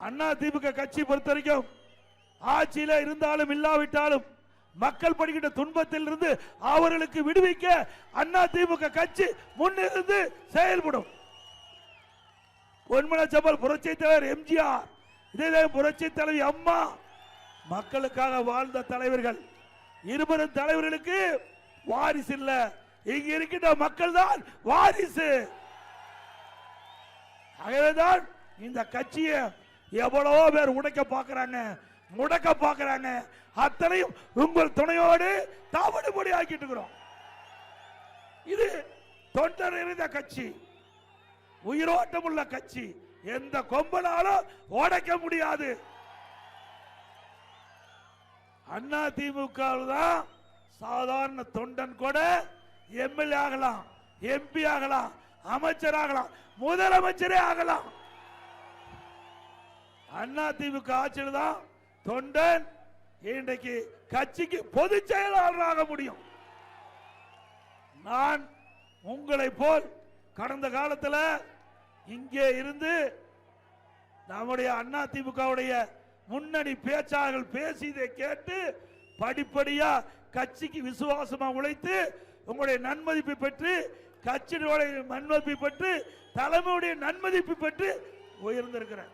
அண்ணா திமுக கட்சி பொறுத்த வரைக்கும் ஆட்சியில இருந்தாலும் இல்லாவிட்டாலும் மக்கள் படுகின்ற துன்பத்தில் இருந்து அவர்களுக்கு விடுவிக்க அண்ணா திமுக கட்சி முன்னிருந்து செயல்படும். பொன்மனச்சம்பல் புரட்சி தலைவர் எம்ஜிஆர், இதே புரட்சி தலைவி அம்மா மக்களுக்காக வாழ்ந்த தலைவர்கள். இருவரும் தலைவர்களுக்கு வாரிசு இல்ல, இங்க இருக்கின்ற மக்கள் தான் வாரிசு. ஆகவேதான் இந்த கட்சியை எவ்வளவோ பேர் உடைக்க பார்க்கிறாங்க, முடக்க பார்க்கிறாங்க. அத்தனையும் உங்கள் துணையோடு தாவடுபடி ஆக்கிட்டு இருக்கிறோம். இது தொண்டர் இருந்த கட்சி, உயிரோட்டம் உள்ள கட்சி. எந்த கொம்பனாலும் உடைக்க முடியாது. அண்ணா திமுக தான் சாதாரண தொண்டன் கூட எம்எல்ஏ ஆகலாம், எம்பி ஆகலாம், அமைச்சர் ஆகலாம், முதலமைச்சரே ஆகலாம். அண்ணா திமுக ஆட்சியில் தான் தொண்டன் இன்றைக்கு கட்சிக்கு பொதுச் செயலாளராக முடியும். நான் உங்களை போல் கடந்த காலத்தில் இங்கே இருந்து நம்முடைய அண்ணா திமுகவுடைய முன்னணி பேச்சாளர்கள் பேசியதை கேட்டு படிப்படியா கட்சிக்கு விசுவாசமா உழைத்து உங்களுடைய நன்மதிப்பை பெற்று, கட்சியினுடைய நன்மதிப்பை பெற்று, தலைமையுடைய நன்மதிப்பை பெற்று உயர்ந்திருக்கிறேன்.